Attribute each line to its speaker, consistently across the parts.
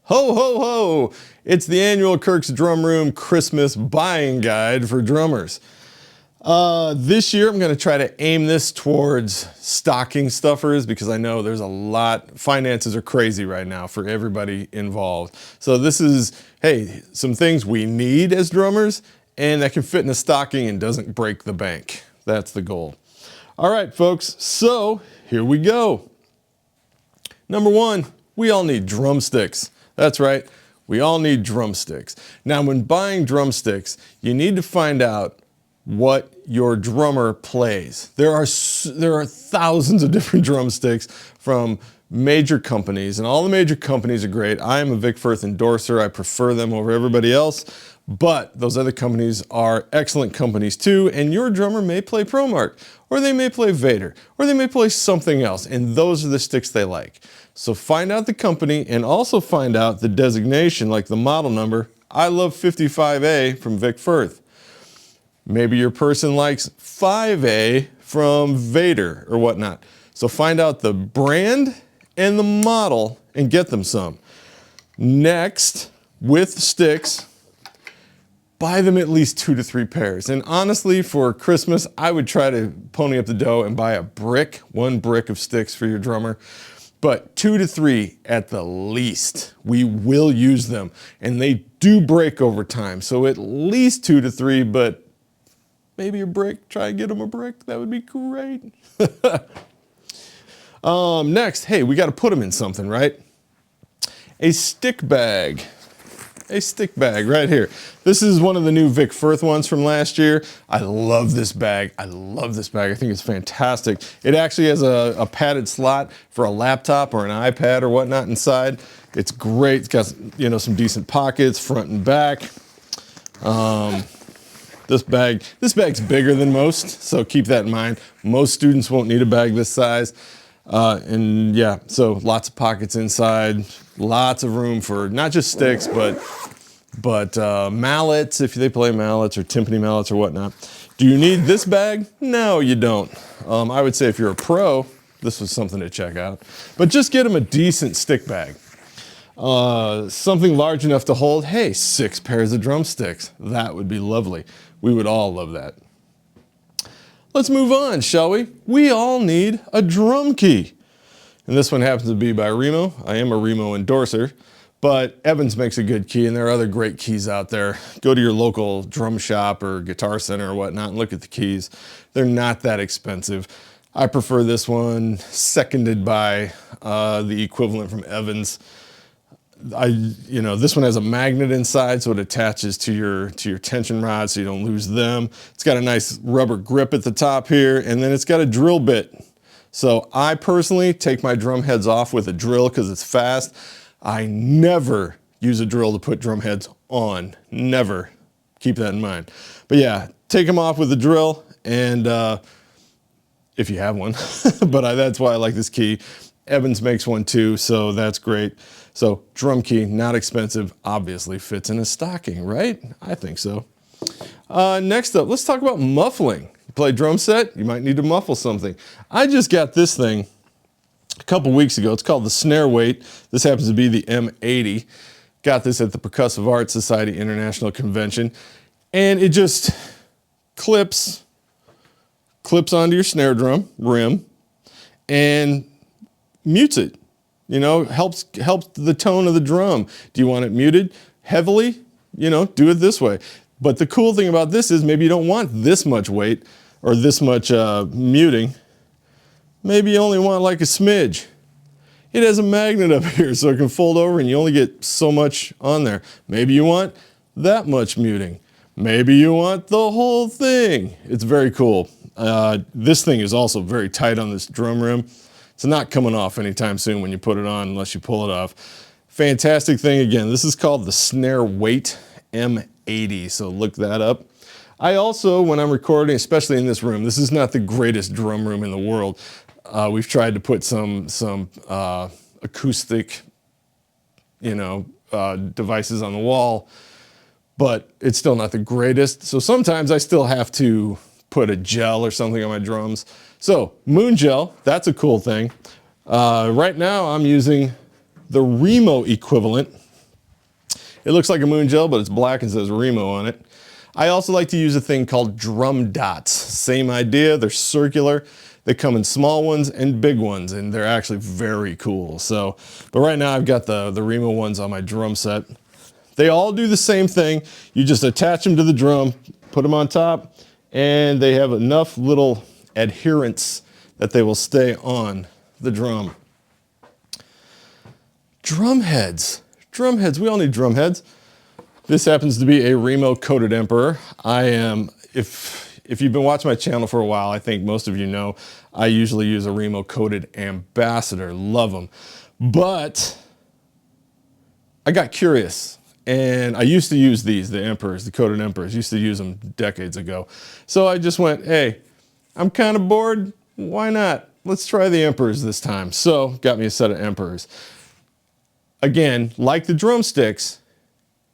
Speaker 1: Ho, ho, ho! It's the annual Kirk's Drum Room Christmas buying guide for drummers. This year I'm going to try to aim this towards stocking stuffers because I know there's a lot, finances are crazy right now for everybody involved. So this is, hey, some things we need as drummers and that can fit in a stocking and doesn't break the bank. That's the goal. All right, folks, so here we go. Number one, we all need drumsticks. That's right, we all need drumsticks. Now, when buying drumsticks, you need to find out what your drummer plays. There are thousands of different drumsticks from major companies, and all the major companies are great. I am a Vic Firth endorser. I prefer them over everybody else, but those other companies are excellent companies too, and your drummer may play ProMark, or they may play Vader, or they may play something else, and those are the sticks they like. So find out the company and also find out the designation, like the model number. I love 55A from Vic Firth. Maybe your person likes 5A from Vader or whatnot. So find out the brand and the model and get them some. Next, with sticks, buy them at least 2 to 3 pairs. And honestly, for Christmas, I would try to pony up the dough and buy one brick of sticks for your drummer. But 2 to 3 at the least. We will use them, and they do break over time. So at least 2 to 3, but maybe a brick. Try and get them a brick. That would be great. Next, hey, we got to put them in something, right? A stick bag. A stick bag right here. This is one of the new Vic Firth ones from last year. I love this bag. I love this bag. I think it's fantastic. It actually has a padded slot for a laptop or an iPad or whatnot inside. It's great. It's got, you know, some decent pockets, front and back. This bag's bigger than most, so keep that in mind. Most students won't need a bag this size. And yeah, so lots of pockets inside, lots of room for not just sticks, but mallets, if they play mallets or timpani mallets or whatnot. Do you need this bag? No, you don't. I would say if you're a pro, this was something to check out. But just get them a decent stick bag. Something large enough to hold, hey, 6 pairs of drumsticks. That would be lovely. We would all love that. Let's move on, shall we? We all need a drum key. And this one happens to be by Remo. I am a Remo endorser, but Evans makes a good key, and there are other great keys out there. Go to your local drum shop or guitar center or whatnot and look at the keys. They're not that expensive. I prefer this one, seconded by the equivalent from Evans. This one has a magnet inside, so it attaches to your tension rod so you don't lose them. It's got a nice rubber grip at the top here, and then it's got a drill bit. So I personally take my drum heads off with a drill because it's fast. I never use a drill to put drum heads on. Never. Keep that in mind. But yeah, take them off with a drill, and if you have one. But that's why I like this key. Evans makes one too, so that's great. So drum key, not expensive, obviously fits in a stocking, right? I think so. Next up, let's talk about muffling. You play drum set, you might need to muffle something. I just got this thing a couple weeks ago. It's called the Snare Weight. This happens to be the M80. Got this at the Percussive Arts Society International Convention. And it just clips onto your snare drum rim and mutes it. You know, helps the tone of the drum. Do you want it muted heavily? You know, do it this way. But the cool thing about this is maybe you don't want this much weight or this much muting. Maybe you only want like a smidge. It has a magnet up here so it can fold over and you only get so much on there. Maybe you want that much muting. Maybe you want the whole thing. It's very cool. This thing is also very tight on this drum rim. It's not coming off anytime soon when you put it on unless you pull it off. Fantastic thing. Again, this is called the Snare Weight M80, so look that up. I also, when I'm recording, especially in this room, this is not the greatest drum room in the world. We've tried to put some acoustic, devices on the wall, but it's still not the greatest. So sometimes I still have to put a gel or something on my drums. So moon gel, that's a cool thing. Right now I'm using the Remo equivalent It looks like a moon gel, but it's black and says Remo on it. I also like to use a thing called drum dots. Same idea, they're circular. They come in small ones and big ones, and they're actually very cool. So, but right now I've got the Remo ones on my drum set. They all do the same thing. You just attach them to the drum, put them on top, and they have enough little adherence that they will stay on the drum. Drum heads. Drum heads, we all need drum heads. This happens to be a Remo coated Emperor. If you've been watching my channel for a while, I think most of you know, I usually use a Remo coated Ambassador, love them. But I got curious and I used to use these, the Emperors, the coated Emperors, used to use them decades ago. So I just went, hey, I'm kind of bored, why not? Let's try the Emperors this time. So got me a set of Emperors. Again, like the Drumsticks,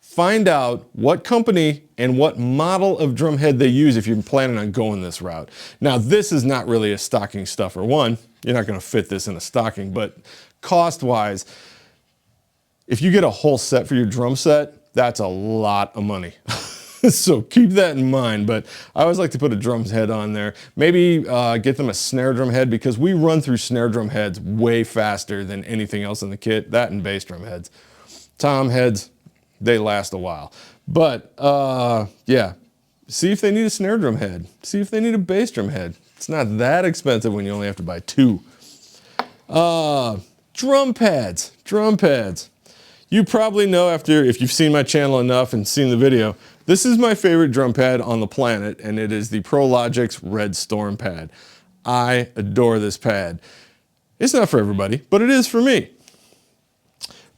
Speaker 1: find out what company and what model of drum head they use if you're planning on going this route. Now, this is not really a stocking stuffer. One, you're not gonna fit this in a stocking, but cost-wise, if you get a whole set for your drum set, that's a lot of money. So keep that in mind, but I always like to put a drum head on there. Maybe get them a snare drum head, because we run through snare drum heads way faster than anything else in the kit, that and bass drum heads. Tom heads, they last a while. But yeah, see if they need a snare drum head. See if they need a bass drum head. It's not that expensive when you only have to buy 2. Drum pads, drum pads. You probably know, if you've seen my channel enough and seen the video, this is my favorite drum pad on the planet, and it is the ProLogix Red Storm pad. I adore this pad. It's not for everybody, but it is for me.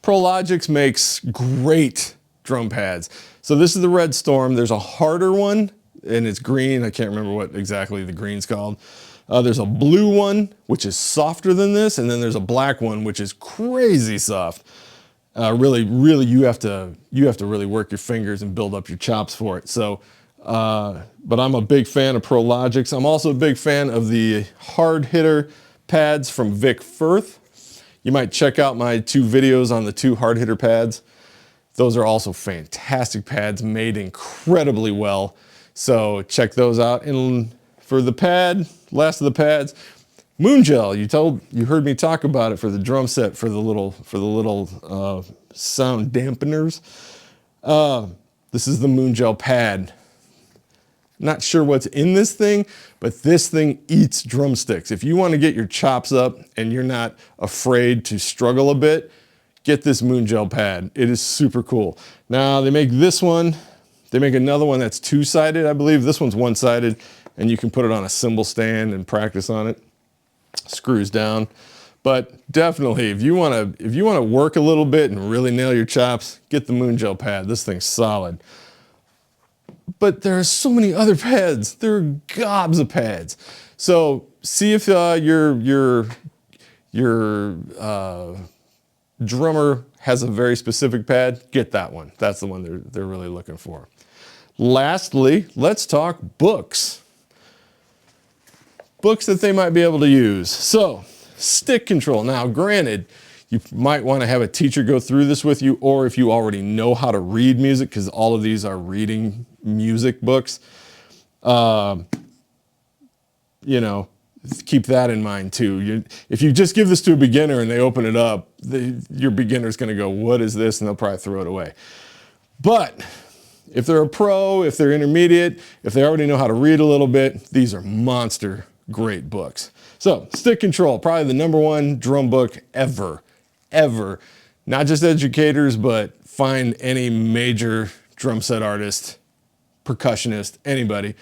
Speaker 1: ProLogix makes great drum pads. So this is the Red Storm. There's a harder one, and it's green. I can't remember what exactly the green's called. There's a blue one, which is softer than this, and then there's a black one, which is crazy soft. Really, you have to really work your fingers and build up your chops for it. So, but I'm a big fan of ProLogix. I'm also a big fan of the hard hitter pads from Vic Firth. You might check out my 2 videos on the 2 hard hitter pads. Those are also fantastic pads, made incredibly well. So check those out. And for the pad, last of the pads, Moon Gel. You heard me talk about it for the drum set, for the little sound dampeners. This is the Moon Gel pad. Not sure what's in this thing, but this thing eats drumsticks. If you want to get your chops up and you're not afraid to struggle a bit, get this Moon Gel pad. It is super cool. Now they make this one, they make another one that's 2-sided, I believe. This one's 1-sided, and you can put it on a cymbal stand and practice on it. Screws down. But definitely, if you want to work a little bit and really nail your chops, get the Moon Gel pad. This thing's solid. But there are so many other pads. There are gobs of pads. So see if your drummer has a very specific pad. Get that one. That's the one they're really looking for. Lastly, let's talk books. Books that they might be able to use. So, stick control. Now, granted, you might want to have a teacher go through this with you, or if you already know how to read music, because all of these are reading music books, you know, keep that in mind too. If you just give this to a beginner and they open it up, your beginner's going to go, what is this? And they'll probably throw it away. But if they're a pro, if they're intermediate, if they already know how to read a little bit, these are monster great books. So, Stick Control, probably the #1 drum book ever. Not just educators, but find any major drum set artist, percussionist, anybody.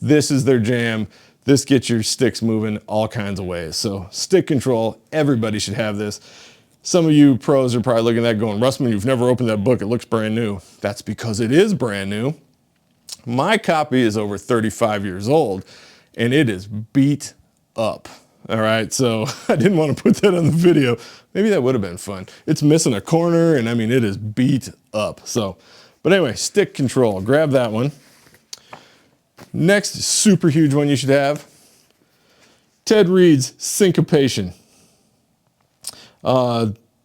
Speaker 1: This is their jam. This gets your sticks moving all kinds of ways. So, Stick Control, everybody should have this. Some of you pros are probably looking at that going, Russman, you've never opened that book. It looks brand new. That's because it is brand new. My copy is over 35 years old, and it is beat up. All right, so I didn't want to put that on the video. Maybe that would have been fun. It's missing a corner, and I mean, it is beat up. So, but anyway, Stick Control, grab that one. Next super huge one you should have, Ted Reed's Syncopation.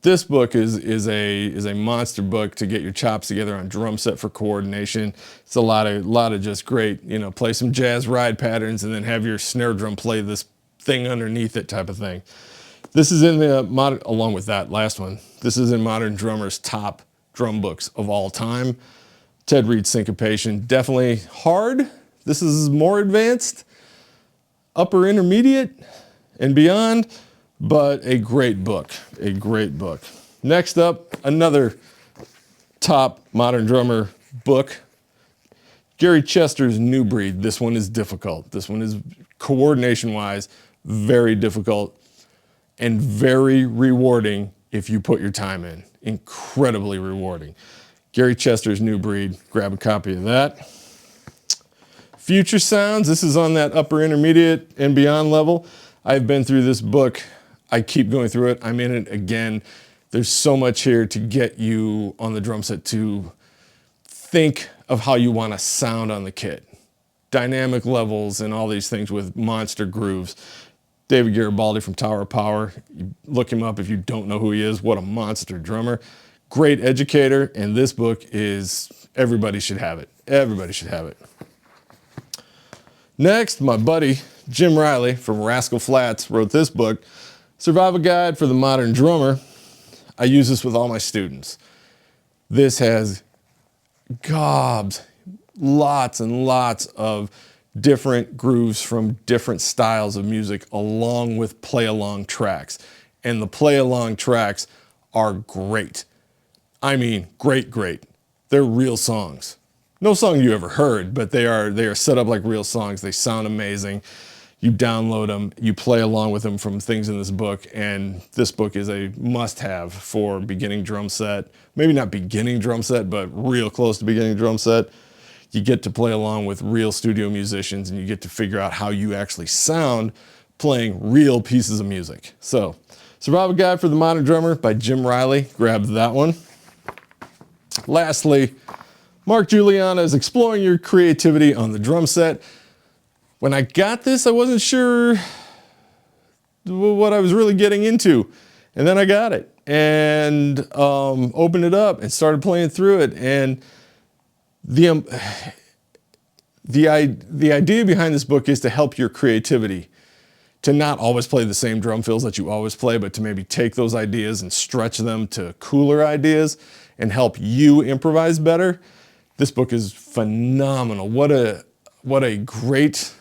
Speaker 1: This book is a monster book to get your chops together on drum set for coordination. It's a lot of just great, you know, play some jazz ride patterns and then have your snare drum play this thing underneath it type of thing. This is in the modern, along with that last one, this is in Modern Drummer's top drum books of all time. Ted Reed's Syncopation, definitely hard. This is more advanced, upper intermediate and beyond, but a great book, a great book. Next up, another top Modern Drummer book, Gary Chester's New Breed. This one is difficult. This one is coordination-wise very difficult and very rewarding if you put your time in. Incredibly rewarding. Gary Chester's New Breed, grab a copy of that. Future Sounds, this is on that upper intermediate and beyond level. I've been through this book. I keep going through it. I'm in it again. There's so much here to get you on the drum set to think of how you want to sound on the kit. Dynamic levels and all these things with monster grooves. David Garibaldi from Tower of Power. You look him up if you don't know who he is. What a monster drummer. Great educator, and this book is, everybody should have it. Everybody should have it. Next, my buddy Jim Riley from Rascal Flatts wrote this book, Survival Guide for the Modern Drummer. I use this with all my students. This has gobs, lots and lots of different grooves from different styles of music along with play-along tracks. And the play-along tracks are great. I mean, great, great. They're real songs. No song you ever heard, but they are set up like real songs. They sound amazing. You download them, you play along with them from things in this book, and this book is a must-have for beginning drum set. Maybe not beginning drum set, but real close to beginning drum set. You get to play along with real studio musicians, and you get to figure out how you actually sound playing real pieces of music. So, Survival Guide for the Modern Drummer by Jim Riley. Grab that one. Lastly, Mark Juliana's Exploring Your Creativity on the Drum Set. When I got this, I wasn't sure what I was really getting into. And then I got it and opened it up and started playing through it. And the idea behind this book is to help your creativity, to not always play the same drum fills that you always play, but to maybe take those ideas and stretch them to cooler ideas and help you improvise better. This book is phenomenal. What a great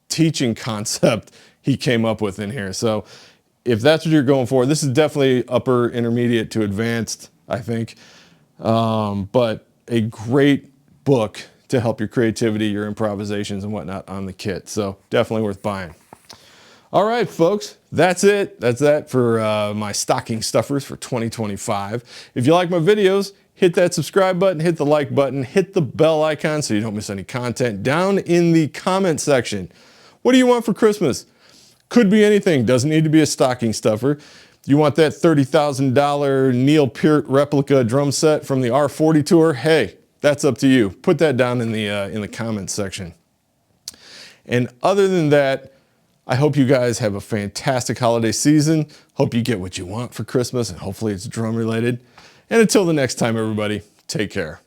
Speaker 1: teaching concept he came up with in here. So if that's what you're going for, this is definitely upper intermediate to advanced, I think. But a great book to help your creativity, your improvisations and whatnot on the kit. So definitely worth buying. All right, folks, that's it. That's that for my stocking stuffers for 2025. If you like my videos, hit that subscribe button, hit the like button, hit the bell icon so you don't miss any content down in the comment section. What do you want for Christmas? Could be anything, doesn't need to be a stocking stuffer. You want that $30,000 Neil Peart replica drum set from the R40 tour? Hey, that's up to you. Put that down in the comments section. And other than that, I hope you guys have a fantastic holiday season. Hope you get what you want for Christmas, and hopefully it's drum related. And until the next time, everybody, take care.